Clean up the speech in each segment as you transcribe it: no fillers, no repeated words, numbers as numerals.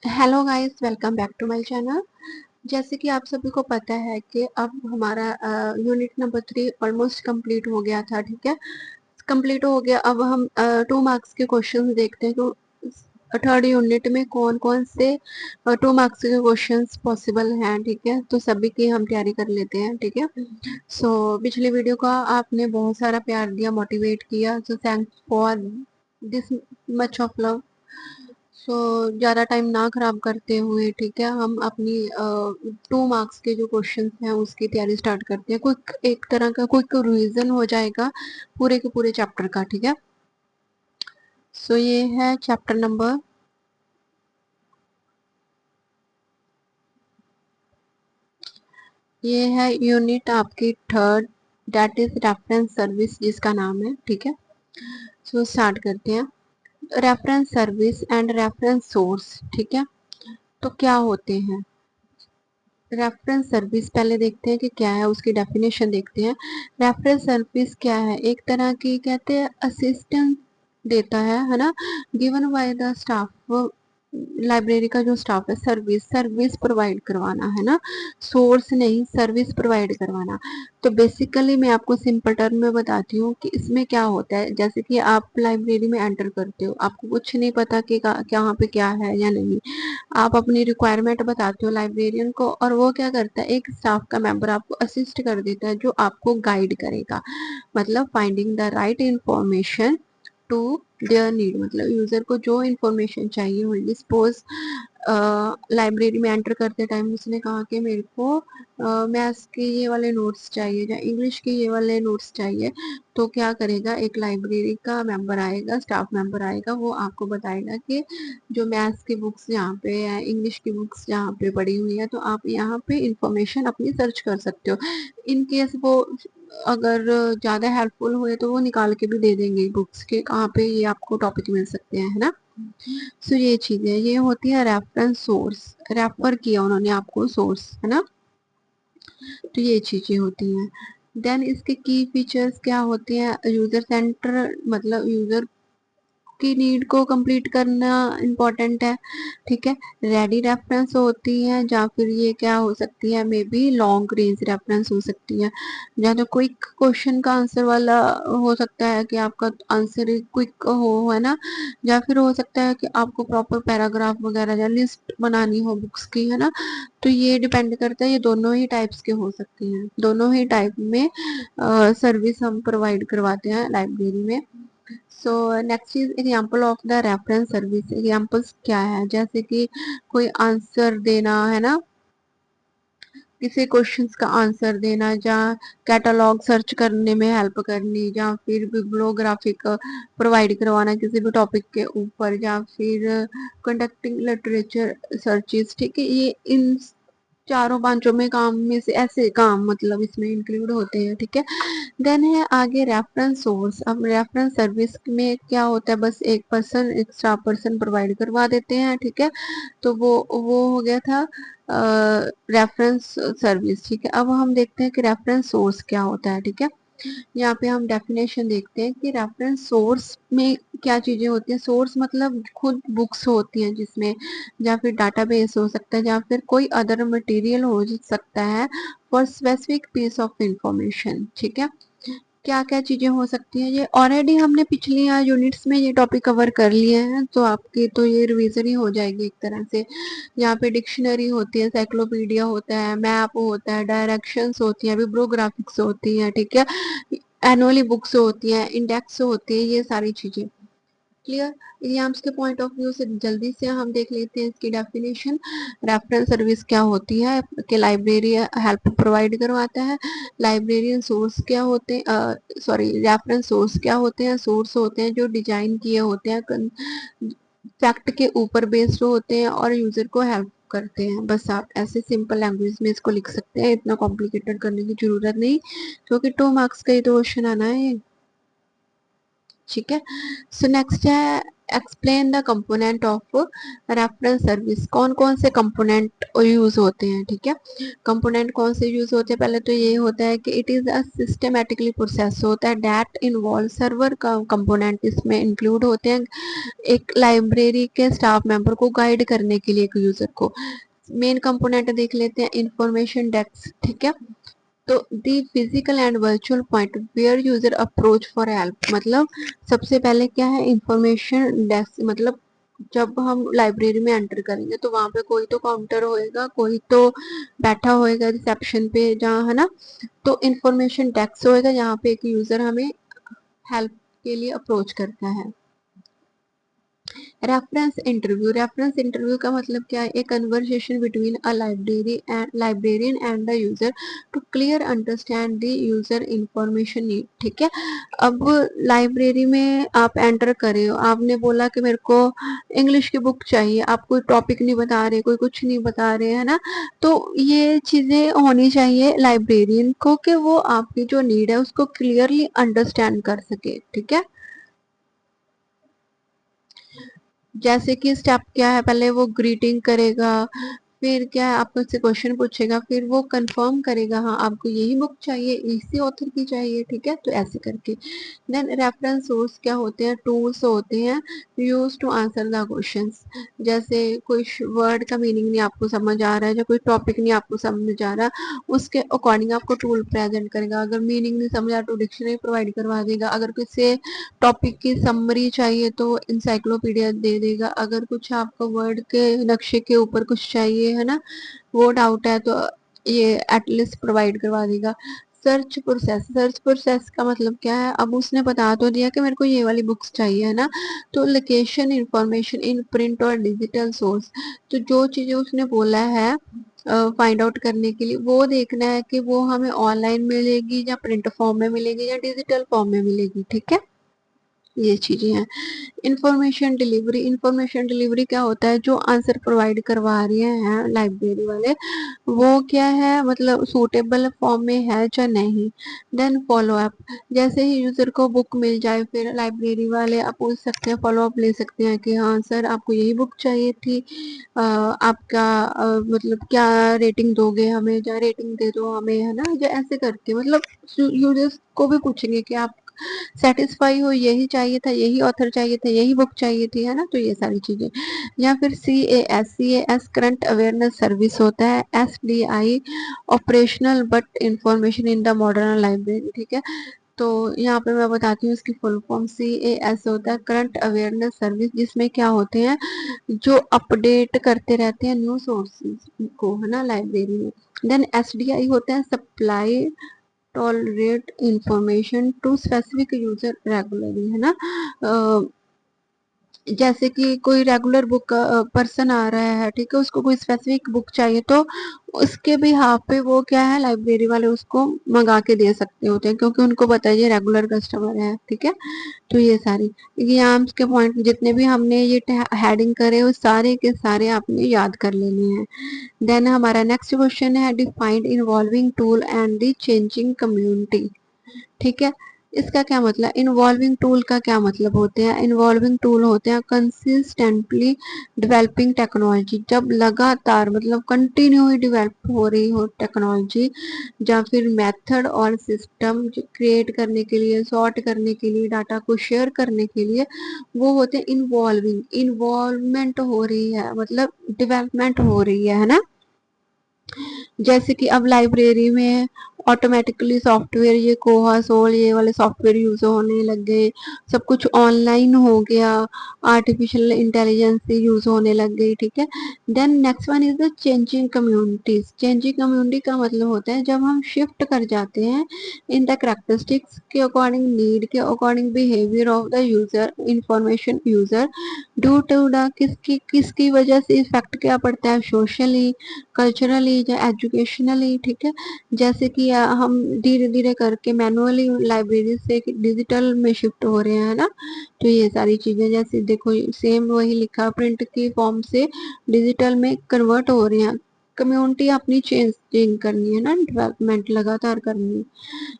Hello guys, welcome back to my channel. जैसे कि आप सभी को पता है कि अब हमारा यूनिट नंबर 3 ऑलमोस्ट कंप्लीट हो गया था। ठीक है, कंप्लीट हो गया। अब हम 2 मार्क्स के क्वेश्चंस देखते हैं कि थर्ड यूनिट में कौन कौन से 2 मार्क्स के क्वेश्चंस पॉसिबल हैं। ठीक है, तो सभी की हम तैयारी कर लेते हैं। ठीक है, पिछले वीडियो का आपने बहुत सारा प्यार दिया, मोटिवेट किया, so thanks for this much of love. ज़्यादा टाइम ना खराब करते हुए, ठीक है, हम अपनी 2 मार्क्स के जो क्वेश्चन हैं उसकी तैयारी स्टार्ट करते हैं। क्विक, एक तरह का क्विक रिवीजन हो जाएगा पूरे के पूरे चैप्टर का। ठीक है, ये है चैप्टर नंबर, ये है यूनिट आपकी third, that is reference service जिसका नाम है। ठीक है, स्टार्ट करते हैं। Reference service and reference source. ठीक है, तो क्या होते हैं रेफरेंस सर्विस? पहले देखते हैं कि क्या है, उसकी डेफिनेशन देखते हैं। रेफरेंस सर्विस क्या है? एक तरह की कहते हैं असिस्टेंस देता है ना, given by the staff, library का जो स्टाफ है। सर्विस, सर्विस प्रोवाइड करवाना है ना, सोर्स नहीं, सर्विस प्रोवाइड करवाना। तो बेसिकली मैं आपको सिंपल टर्म में बताती हूँ कि इसमें क्या होता है। जैसे कि आप लाइब्रेरी में एंटर करते हो, आपको कुछ नहीं पता कि यहाँ पे क्या है या नहीं, आप अपनी रिक्वायरमेंट बताते हो लाइब्रेरियन को, और वो क्या करता है, एक स्टाफ का मेंबर आपको असिस्ट कर देता है, जो आपको गाइड करेगा। मतलब finding the right information to their need, मतलब यूजर को जो इंफॉर्मेशन चाहिए होगी। सपोज लाइब्रेरी में एंटर करते टाइम उसने कहा कि मेरे को मैथ्स के ये वाले नोट्स चाहिए या इंग्लिश के ये वाले नोट्स चाहिए, तो क्या करेगा, एक लाइब्रेरी का मेंबर आएगा, स्टाफ मेंबर आएगा, वो आपको बताएगा कि जो मैथ्स की बुक्स यहाँ पे है, इंग्लिश की बुक्स यहाँ पे पड़ी हुई है, तो आप यहाँ पे इंफॉर्मेशन अपनी सर्च कर सकते हो। इन केस वो अगर ज़्यादा हेल्पफुल हुए तो वो निकाल के भी दे देंगे बुक्स के कहाँ पे ये आपको टॉपिक मिल सकते हैं, है ना। ये चीज़ है, ये होती है रेफरेंस सोर्स, रेफर किया उन्होंने आपको सोर्स, है ना। तो ये चीज़ें होती हैं। देन इसके की फीचर्स क्या होते हैं? यूजर सेंटर, मतलब यूजर की नीड को कंप्लीट करना इम्पोर्टेंट है। ठीक है, रेडी रेफरेंस होती है, या फिर ये क्या हो सकती है, may be long range reference हो सकती है। या तो क्विक क्वेश्चन का आंसर वाला हो सकता है कि आपका आंसर क्विक हो, है ना। या फिर हो सकता है कि आपको प्रॉपर पैराग्राफ वगैरह या लिस्ट बनानी हो बुक्स की, है ना। तो ये डिपेंड करता है, ये दोनों ही टाइप्स के हो सकते हैं, दोनों ही टाइप में सर्विस हम प्रोवाइड करवाते हैं लाइब्रेरी में। Next is example of the reference service. Examples क्या है? जैसे कि कोई आंसर देना, है ना, किसी क्वेश्चंस का आंसर देना, या कैटलॉग सर्च करने में हेल्प करनी, या फिर बिब्लियोग्राफिक प्रोवाइड करवाना किसी भी टॉपिक के ऊपर, या फिर कंडक्टिंग लिटरेचर सर्चेस। ठीक है, ये इन चारों पांचों में काम में से ऐसे काम मतलब इसमें इंक्लूड होते हैं। ठीक है, देन है आगे रेफरेंस सोर्स। अब रेफरेंस सर्विस में क्या होता है, बस एक पर्सन, एक स्टाफ पर्सन प्रोवाइड करवा देते हैं। ठीक है, तो वो हो गया था रेफरेंस सर्विस। ठीक है, अब हम देखते हैं कि रेफरेंस सोर्स क्या होता है। ठीक है, यहाँ पे हम डेफिनेशन देखते हैं कि रेफरेंस सोर्स में क्या चीजें होती हैं। सोर्स मतलब खुद बुक्स होती हैं जिसमें, या फिर डाटाबेस हो सकता है, या फिर कोई अदर मटेरियल हो सकता है for specific piece of information. ठीक है, क्या क्या चीजें हो सकती हैं, ये ऑलरेडी हमने पिछली यूनिट्स में ये टॉपिक कवर कर लिए हैं, तो आपकी तो ये रिवीजन ही हो जाएगी एक तरह से। यहाँ पे डिक्शनरी होती है, साइक्लोपीडिया होता है, मैप होता है, डायरेक्शंस होती हैं, बिब्लियोग्राफिक्स होती हैं। ठीक है, एनुअली बुक्स होती हैं, इंडेक्स होती है, ये सारी चीजें क्लियर। एग्जाम्स के पॉइंट ऑफ व्यू से जल्दी से हम देख लेते हैं इसकी डेफिनेशन। रेफरेंस सर्विस क्या होती है कि लाइब्रेरी हेल्प प्रोवाइड करवाता है। लाइब्रेरियन सोर्स क्या होते हैं, सॉरी, रेफरेंस सोर्स क्या होते हैं? सोर्स होते हैं जो डिजाइन किए होते हैं, फैक्ट के ऊपर बेस्ड होते हैं और यूजर को हेल्प करते हैं। बस आप ऐसे सिंपल लैंग्वेज में इसको लिख सकते हैं, इतना कॉम्प्लिकेटेड करने की जरूरत नहीं, क्योंकि 2 मार्क्स का ही तो क्वेश्चन आना है। ठीक है। सो नेक्स्ट है explain the component of reference service. कौन कौन से कंपोनेंट यूज होते हैं, ठीक है। कंपोनेंट कौन से यूज होते हैं, पहले तो ये होता है कि it is a systematically process होता है दैट इन्वॉल्व सर्वर का कंपोनेंट इसमें इंक्लूड होते हैं एक लाइब्रेरी के स्टाफ मेंबर को गाइड करने के लिए एक यूजर को। मेन कंपोनेंट देख लेते हैं इंफॉर्मेशन डेस्क, ठीक है। तो the physical and virtual point where user approach for help, मतलब सबसे पहले क्या है इंफॉर्मेशन डेस्क, मतलब जब हम लाइब्रेरी में एंटर करेंगे तो वहां पे कोई तो काउंटर होएगा, कोई तो बैठा होएगा रिसेप्शन पे जहाँ, है ना। तो इंफॉर्मेशन डेस्क होएगा यहाँ पे एक यूजर हमें हेल्प के लिए अप्रोच करता है। रेफरेंस इंटरव्यू का मतलब क्या है, a conversation between a librarian and the user to clear understand the user information need, ठीक है। अब लाइब्रेरी में आप एंटर करे हो, आपने बोला कि मेरे को इंग्लिश की बुक चाहिए, आप कोई टॉपिक नहीं बता रहे, कोई कुछ नहीं बता रहे, है ना। तो ये चीजें होनी चाहिए लाइब्रेरियन को कि वो आपकी जो नीड है उसको क्लियरली अंडरस्टैंड कर सके, ठीक है। जैसे कि स्टेप क्या है, पहले वो ग्रीटिंग करेगा, फिर क्या है आपको से क्वेश्चन पूछेगा, फिर वो कंफर्म करेगा हाँ आपको यही बुक चाहिए, इसी ऑथर की चाहिए, ठीक है। तो ऐसे करके देन रेफरेंस सोर्स क्या होते हैं, टूल्स होते हैं use to answer the questions. जैसे कोई वर्ड का मीनिंग नहीं आपको समझ आ रहा है या कोई टॉपिक नहीं आपको समझ आ रहा, उसके अकॉर्डिंग आपको टूल प्रेजेंट करेगा। अगर मीनिंग नहीं समझ आ तो डिक्शनरी प्रोवाइड करवा देगा, अगर किसी टॉपिक की समरी चाहिए तो इंसाइक्लोपीडिया दे देगा, अगर कुछ आपको वर्ड के नक्शे के ऊपर कुछ चाहिए, है ना, वो डाउट है तो ये एटलिस्ट प्रोवाइड करवा देगा। सर्च प्रोसेस का मतलब क्या है, अब उसने बता तो दिया कि मेरे को ये वाली बुक्स चाहिए, है ना। तो लोकेशन इंफॉर्मेशन इन प्रिंट और डिजिटल सोर्स, तो जो चीजें उसने बोला है फाइंड आउट करने के लिए, वो देखना है कि वो हमें ऑनलाइन मिलेगी या प्रिंट फॉर्म में मिलेगी या डिजिटल फॉर्म में मिलेगी, ठीक है। ये चीजें हैं। इंफॉर्मेशन डिलीवरी क्या होता है, जो आंसर प्रोवाइड करवा रहे हैं लाइब्रेरी वाले, वो क्या है मतलब सूटेबल फॉर्म में है या नहीं। देन फॉलो अप, जैसे ही यूजर को बुक मिल जाए फिर लाइब्रेरी वाले आप पूछ सकते हैं, फॉलो अप ले सकते हैं कि हाँ सर आपको यही बुक चाहिए थी, आपका मतलब क्या रेटिंग दोगे हमें, या रेटिंग दे दो हमें, है ना। जो ऐसे करके मतलब यूजर्स को भी पूछेंगे कि आप सेटिस्फाई हो, यही चाहिए था, यही ऑथर चाहिए था, यही बुक चाहिए थी, है ना। तो ये सारी चीजें। या फिर C A S current awareness service होता है, SDI operational but information in the modern library, ठीक है। तो यहाँ पे मैं बताती हूँ इसकी फुल फॉर्म। CAS होता है करंट अवेयरनेस सर्विस, जिसमें क्या होते हैं जो अपडेट करते रहते हैं न्यू सोर्सेज को, है ना, लाइब्रेरी में। देन SDI होता है supply tailored information to specific user regularly, है ना। जैसे कि कोई रेगुलर बुक पर्सन आ रहा है, ठीक है, उसको कोई स्पेसिफिक बुक चाहिए तो उसके भी हाथ पे वो क्या है लाइब्रेरी वाले उसको मंगा के दे सकते होते हैं, क्योंकि उनको पता है ये रेगुलर कस्टमर है, ठीक है। तो ये सारी एग्जाम्स के पॉइंट जितने भी हमने ये हेडिंग करे वो सारे के सारे आपने याद कर लेने हैं। देन हमारा नेक्स्ट क्वेश्चन है defined involving tool and the changing community, ठीक है। इसका क्या मतलब, इन्वॉल्विंग टूल का क्या मतलब होते हैं, इन्वॉल्विंग टूल होते हैं कंसिस्टेंटली डेवलपिंग टेक्नोलॉजी, जब लगातार मतलब कंटिन्यू ही डेवलप हो रही हो टेक्नोलॉजी, या फिर मेथड और सिस्टम क्रिएट करने के लिए, सॉर्ट करने के लिए, डाटा को शेयर करने के लिए, वो होते हैं इन्वॉल्विंग। इन्वॉल्वमेंट हो रही है मतलब डेवलपमेंट हो रही है ना। जैसे कि अब लाइब्रेरी में ऑटोमेटिकली सॉफ्टवेयर, ये कोहा सोल ये वाले सॉफ्टवेयर यूज होने लग गए, सब कुछ ऑनलाइन हो गया, आर्टिफिशियल इंटेलिजेंस यूज होने लग गई, ठीक है। Then next one is the changing communities. Changing community का मतलब होता है जब हम शिफ्ट कर जाते हैं इन द करेक्टरिस्टिक्स के अकॉर्डिंग, नीड के according, behaviour of the user, information user, due to the किसकी किसकी वजह से इफेक्ट क्या पड़ता है, सोशली, कल्चरली या एजुकेशनली, ठीक है। जैसे कि हम धीरे धीरे करके मैनुअली लाइब्रेरी से डिजिटल में शिफ्ट हो रहे हैं ना। तो ये सारी चीजें जैसे देखो सेम वही लिखा, प्रिंट की फॉर्म से डिजिटल में कन्वर्ट हो रहे हैं, कम्युनिटी अपनी चेंज करनी है ना, डेवलपमेंट लगातार करनी है।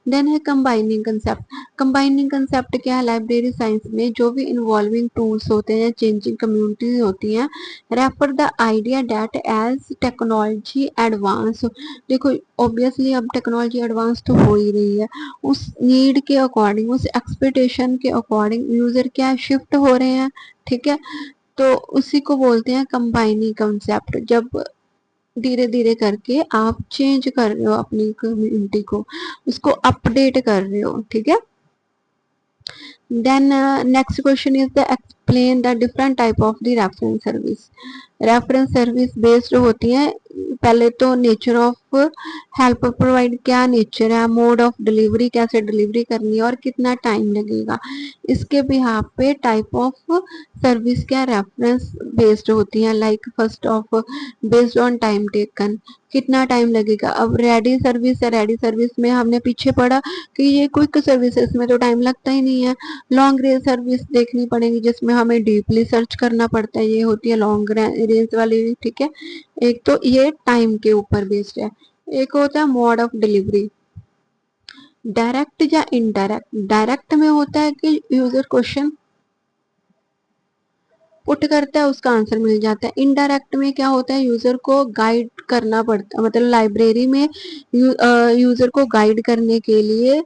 देन है कंबाइनिंग कंसेप्ट। कंबाइनिंग कंसेप्ट क्या है, लाइब्रेरी साइंस में जो भी इन्वॉल्विंग टूल्स होते हैं, चेंजिंग कम्युनिटीज होती हैं, refer the idea that as technology advance. देखो ऑब्वियसली अब टेक्नोलॉजी एडवांस तो हो ही रही है, उस नीड के अकॉर्डिंग, उस एक्सपेक्टेशन के अकॉर्डिंग यूजर क्या शिफ्ट हो रहे हैं, ठीक है। तो उसी को बोलते हैं कंबाइनिंग कंसेप्ट, जब धीरे धीरे करके आप चेंज कर रहे हो अपनी कम्युनिटी को, उसको अपडेट कर रहे हो, ठीक है। Then next question is the explain the different type of the reference service. Reference service based होती है, पहले तो नेचर ऑफ हेल्प प्रोवाइड, क्या नेचर है, मोड ऑफ डिलीवरी, कैसे डिलीवरी करनी है और कितना टाइम लगेगा, इसके बिहाफ पे टाइप ऑफ सर्विस क्या रेफरेंस बेस्ड होती है। Like first of based on time taken, कितना टाइम लगेगा। अब रेडी सर्विस है, रेडी सर्विस में हमने पीछे पढ़ा कि ये क्विक सर्विसेज में तो टाइम लगता ही नहीं है। लॉन्ग रेंज सर्विस देखनी पड़ेगी जिसमें हमें डीपली सर्च करना पड़ता है, ये होती है लॉन्ग रेंज वाली, ठीक है। एक तो ये टाइम के ऊपर बेस्ड है। एक होता है मोड ऑफ डिलीवरी, डायरेक्ट या इनडायरेक्ट। डायरेक्ट में होता है कि यूजर क्वेश्चन पुट करता है, उसका आंसर मिल जाता है। इनडायरेक्ट में क्या होता है, यूजर को गाइड करना पड़ता है, मतलब लाइब्रेरी में यूजर को गाइड करने के लिए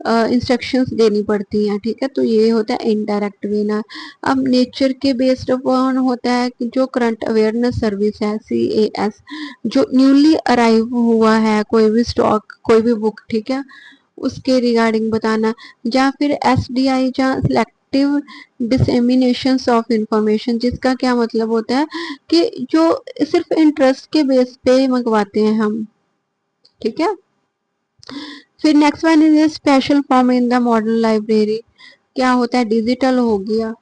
इंस्ट्रक्शंस देनी पड़ती हैं, ठीक है। तो ये होता है इनडायरेक्ट वे ना। अब नेचर के बेस्ड अपॉन होता है कि जो करंट अवेयरनेस सर्विस है, CAS, जो न्यूली अराइव हुआ है कोई भी स्टॉक, कोई भी बुक, ठीक है, उसके रिगार्डिंग बताना। या फिर SDI या सिलेक्टिव डिसेमिनेशन ऑफ इंफॉर्मेशन, जिसका क्या मतलब होता है कि जो सिर्फ इंटरेस्ट के बेस पे मंगवाते हैं हम, ठीक है। फिर next one is special form in the modern library, क्या होता है, डिजिटल हो गया।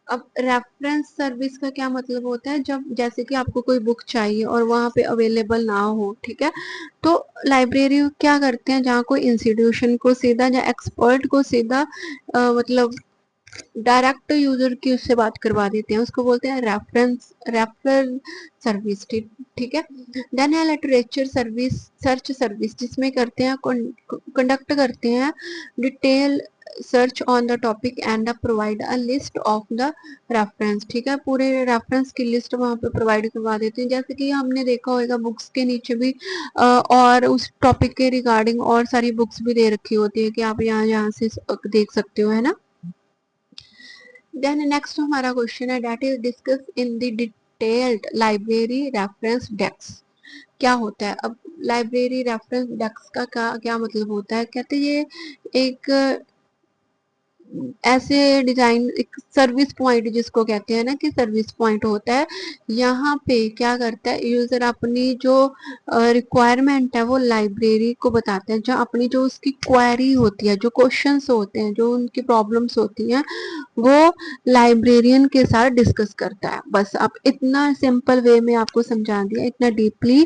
अब रेफरेंस सर्विस का क्या मतलब होता है, जब जैसे कि आपको कोई बुक चाहिए और वहां पे अवेलेबल ना हो, ठीक है, तो लाइब्रेरी क्या करते हैं, जहाँ कोई इंस्टीट्यूशन को सीधा या एक्सपर्ट को सीधा मतलब डायरेक्ट यूजर की उससे बात करवा देते हैं, उसको बोलते हैं रेफरल सर्विस, ठीक ठीक है। देन है लिटरेचर सर्विस, सर्च सर्विस, जिसमें करते हैं कंडक्ट करते हैं detail search on the topic and provide a list of the reference, ठीक है, पूरे रेफरेंस की लिस्ट वहां पे प्रोवाइड करवा देते हैं। जैसे कि हमने देखा होगा बुक्स के नीचे भी और उस टॉपिक के रिगार्डिंग और सारी बुक्स भी दे रखी होती है कि आप यहाँ यहाँ से देख सकते हो, है ना। देन नेक्स्ट हमारा क्वेश्चन है that is discuss in the detailed library reference desk, क्या होता है। अब लाइब्रेरी रेफरेंस डेस्क का क्या मतलब होता है, कहते हैं ये एक ऐसे डिजाइन, एक सर्विस पॉइंट जिसको कहते हैं ना, कि सर्विस पॉइंट होता है। यहाँ पे क्या करता है, यूजर अपनी जो रिक्वायरमेंट है वो लाइब्रेरी को बताते हैं, जो अपनी जो उसकी क्वेरी होती है, जो क्वेश्चंस होते हैं, जो उनकी प्रॉब्लम्स होती हैं, वो लाइब्रेरियन के साथ डिस्कस करता है। बस आप इतना सिंपल वे में आपको समझा दिया, इतना डीपली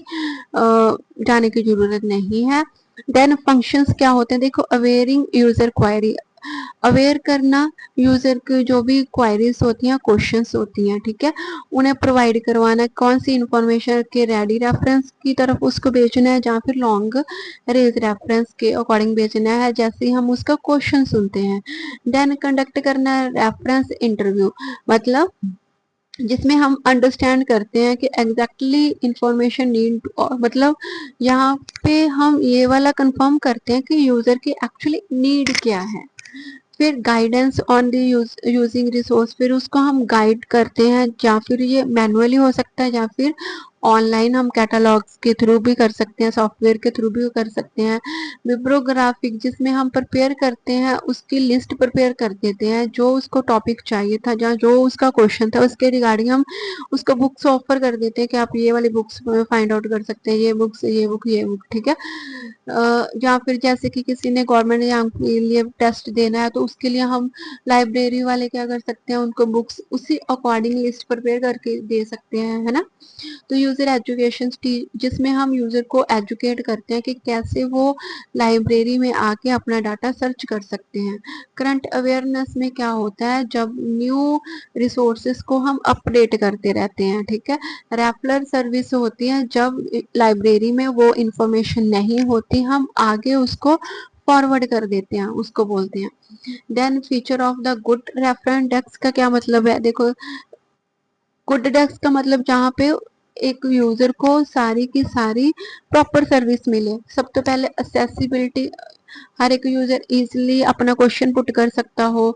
जाने की जरूरत नहीं है। देन फंक्शंस क्या होते हैं, देखो अवेयरिंग यूजर क्वेरी, अवेयर करना यूजर की जो भी क्वायरीज होती हैं, क्वेश्चंस होती हैं, ठीक है, उन्हें प्रोवाइड करवाना, कौन सी इंफॉर्मेशन के रेडी रेफरेंस की तरफ उसको भेजना है या फिर लॉन्ग रेंज रेफरेंस के अकॉर्डिंग भेजना है, जैसे ही हम उसका क्वेश्चन सुनते हैं। देन कंडक्ट करना है रेफरेंस इंटरव्यू, मतलब जिसमें हम अंडरस्टैंड करते हैं कि एग्जैक्टली इंफॉर्मेशन नीड, मतलब यहाँ पे हम ये वाला कंफर्म करते हैं कि यूजर की एक्चुअली नीड क्या है। फिर guidance on the using resource, फिर उसको हम गाइड करते हैं, या फिर ये मैनुअली हो सकता है या फिर ऑनलाइन हम कैटलॉग्स के थ्रू भी कर सकते हैं, सॉफ्टवेयर के थ्रू भी कर सकते हैं। बिब्लियोग्राफिक जिसमें हम प्रिपेयर करते हैं, उसकी लिस्ट प्रिपेयर कर देते हैं, जो उसको टॉपिक चाहिए था, जहाँ जो उसका क्वेश्चन था उसके रिगार्डिंग हम उसको बुक्स ऑफर कर देते हैं कि आप ये वाली बुक्स फाइंड आउट कर सकते हैं, ये बुक्स, ये बुक, ठीक है। या फिर जैसे कि किसी ने गवर्नमेंट एग्जाम के लिए टेस्ट देना है, तो उसके लिए हम लाइब्रेरी वाले क्या कर सकते हैं, उनको बुक्स उसी अकॉर्डिंग लिस्ट प्रिपेयर करके दे सकते हैं, है ना। तो यूजर एजुकेशन जिसमें हम यूजर को एजुकेट करते हैं कि कैसे वो लाइब्रेरी में आके अपना डाटा सर्च कर सकते हैं। करंट अवेयरनेस में क्या होता है, जब न्यू रिसोर्सेस को हम अपडेट करते रहते हैं, ठीक है। रेफरल सर्विस होती है जब लाइब्रेरी में वो इंफॉर्मेशन नहीं होती, हम आगे उसको फॉरवर्ड कर देते हैं, उसको बोलते हैं। Then feature of the good reference desk का क्या मतलब है, देखो गुड डेस्क का मतलब जहाँ पे एक यूजर को सारी की सारी प्रॉपर सर्विस मिले। सब तो पहले असेसिबिलिटी, हर एक यूजर इजीली अपना क्वेश्चन पुट कर सकता हो,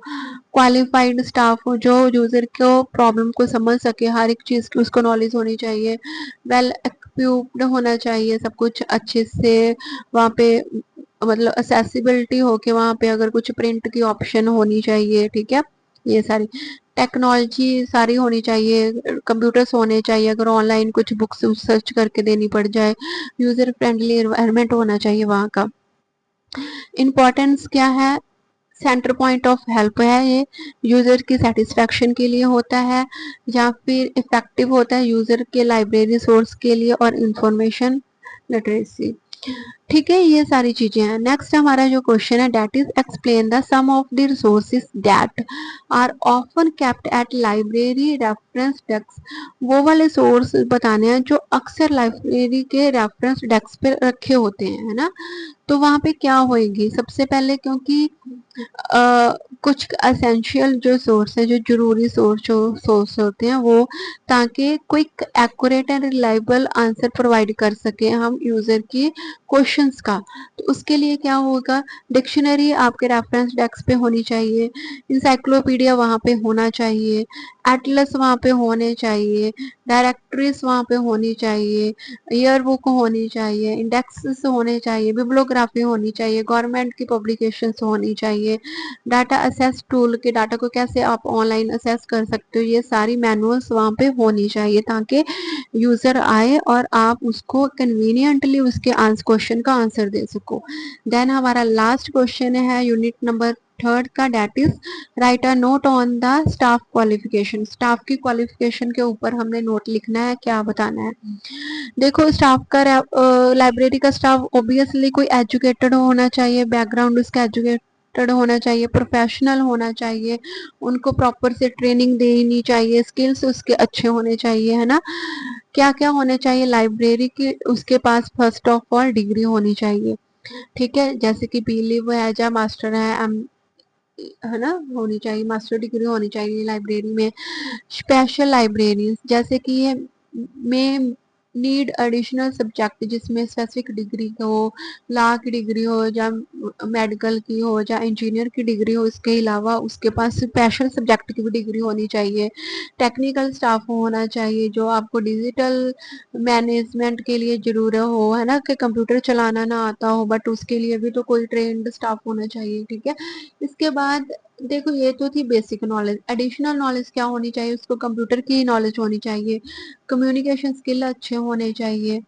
क्वालिफाइड स्टाफ हो जो यूजर को प्रॉब्लम को समझ सके, हर एक चीज की उसको नॉलेज होनी चाहिए, वेल एक्विप्ड होना चाहिए, सब कुछ अच्छे से वहाँ पे मतलब असेसिबिलिटी हो के वहाँ पे अगर कुछ प्रिंट की ऑप्शन होनी चाहिए, ठीक है। ये सारी टेक्नोलॉजी सारी होनी चाहिए, कंप्यूटर्स होने चाहिए, अगर ऑनलाइन कुछ बुक्स सर्च करके देनी पड़ जाए, यूजर फ्रेंडली एनवायरनमेंट होना चाहिए वहाँ का। इम्पोर्टेंस क्या है, सेंटर पॉइंट ऑफ हेल्प है ये, यूजर की सेटिस्फेक्शन के लिए होता है, या फिर इफेक्टिव होता है यूजर के लाइब्रेरी सोर्स के लिए, और इंफॉर्मेशन लिटरेसी, ठीक है। ये सारी चीजें हैं। नेक्स्ट हमारा जो क्वेश्चन है, that is explain the some of the resources that are often kept at library reference desk, वो वाले सोर्स बताने हैं जो अक्सर लाइब्रेरी के रेफरेंस डेस्क पे रखे होते हैं, है ना। तो वहां पे क्या होएगी, सबसे पहले क्योंकि कुछ असेंशियल जो सोर्स है, जो जरूरी सोर्स होते हैं वो, ताकि quick accurate and reliable answer provide कर सके हम यूजर की क्वेश्चंस का। तो उसके लिए क्या होगा, डिक्शनरी आपके रेफरेंस डेस्क पे होनी चाहिए, इंसाइक्लोपीडिया वहाँ पे होना चाहिए, एटलस वहाँ पे होने चाहिए, डायरेक्टरीज वहाँ पे होनी चाहिए, ईयर बुक होनी चाहिए, इंडेक्सेस होने चाहिए, बिब्लियोग्राफी होनी चाहिए, गवर्नमेंट की पब्लिकेशंस होनी चाहिए, डाटा असेस टूल के डाटा को कैसे आप ऑनलाइन असेस कर सकते हो, ये सारी मैनुअल्स वहाँ पे होनी चाहिए, ताकि यूजर आए और आप उसको कन्वीनियंटली उसके क्वेश्चन का आंसर दे सको। देन हमारा लास्ट क्वेश्चन है यूनिट नंबर थर्ड का, that is write a note on the staff qualification, staff की क्वालिफिकेशन के ऊपर हमने नोट लिखना है, क्या बताना है। देखो स्टाफ का लाइब्रेरी का स्टाफ ऑब्वियसली कोई एजुकेटेड होना चाहिए, बैकग्राउंड उसका एजुकेटेड होना चाहिए, प्रोफेशनल होना चाहिए, उनको प्रॉपर से ट्रेनिंग देनी चाहिए, स्किल्स उसके अच्छे होने चाहिए, है ना। क्या क्या होने चाहिए, लाइब्रेरी की उसके पास फर्स्ट ऑफ ऑल डिग्री होनी चाहिए, ठीक है, जैसे कि पीलीव है या मास्टर है, है ना, होनी चाहिए, मास्टर डिग्री होनी चाहिए लाइब्रेरी में। स्पेशल लाइब्रेरी जैसे कि ये में नीड एडिशनल सब्जेक्ट जिसमें स्पेसिफिक डिग्री हो, लॉ की डिग्री हो, या मेडिकल की हो, या इंजीनियर की डिग्री हो, इसके अलावा उसके पास स्पेशल सब्जेक्ट की भी डिग्री होनी चाहिए। टेक्निकल स्टाफ होना चाहिए जो आपको डिजिटल मैनेजमेंट के लिए जरूरत हो, है ना, कि कंप्यूटर चलाना ना आता हो, बट उसके लिए भी तो कोई ट्रेंड स्टाफ होना चाहिए, ठीक है। इसके बाद देखो ये तो थी बेसिक नॉलेज, एडिशनल नॉलेज क्या होनी चाहिए, उसको कंप्यूटर की नॉलेज होनी चाहिए, कम्युनिकेशन स्किल अच्छे होने चाहिए,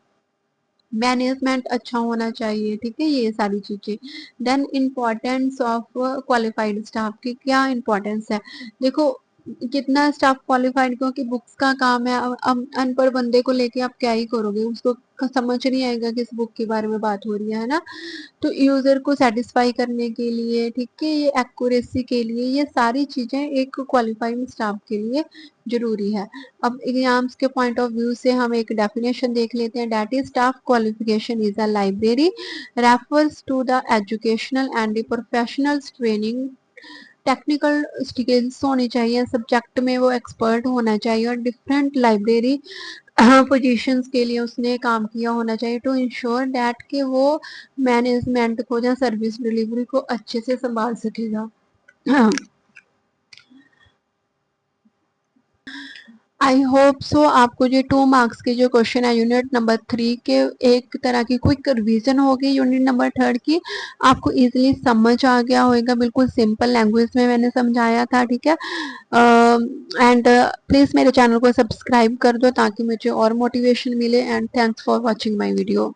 मैनेजमेंट अच्छा होना चाहिए, ठीक है, ये सारी चीजें। Then importance of qualified staff की क्या इम्पोर्टेंस है, देखो कितना स्टाफ क्वालिफाइड, क्योंकि बुक्स का काम है, अब अनपढ़ बंदे को लेके आप क्या ही करोगे, उसको समझ नहीं आएगा किस बुक के बारे में बात हो रही है ना। तो यूजर को सेटिस्फाई करने के लिए, ठीक है, ये एक्यूरेसी के लिए, ये सारी चीजें एक क्वालिफाइड स्टाफ के लिए जरूरी है। अब एग्जाम्स के पॉइंट ऑफ व्यू से हम एक डेफिनेशन देख लेते हैं, that is staff qualification is a library refers to the educational and professional training, technical skills होनी चाहिए, सब्जेक्ट में वो एक्सपर्ट होना चाहिए, और डिफरेंट लाइब्रेरी पोजीशंस के लिए उसने काम किया होना चाहिए, टू इंश्योर दैट कि वो मैनेजमेंट को या सर्विस डिलीवरी को अच्छे से संभाल सकेगा। आई होप सो आपको ये 2 मार्क्स के जो क्वेश्चन है यूनिट नंबर 3 के एक तरह की क्विक रिवीजन होगी यूनिट नंबर 3 की, आपको इजीली समझ आ गया होगा, बिल्कुल सिंपल लैंग्वेज में मैंने समझाया था, ठीक है। एंड प्लीज मेरे चैनल को सब्सक्राइब कर दो ताकि मुझे और मोटिवेशन मिले, and thanks for watching my video.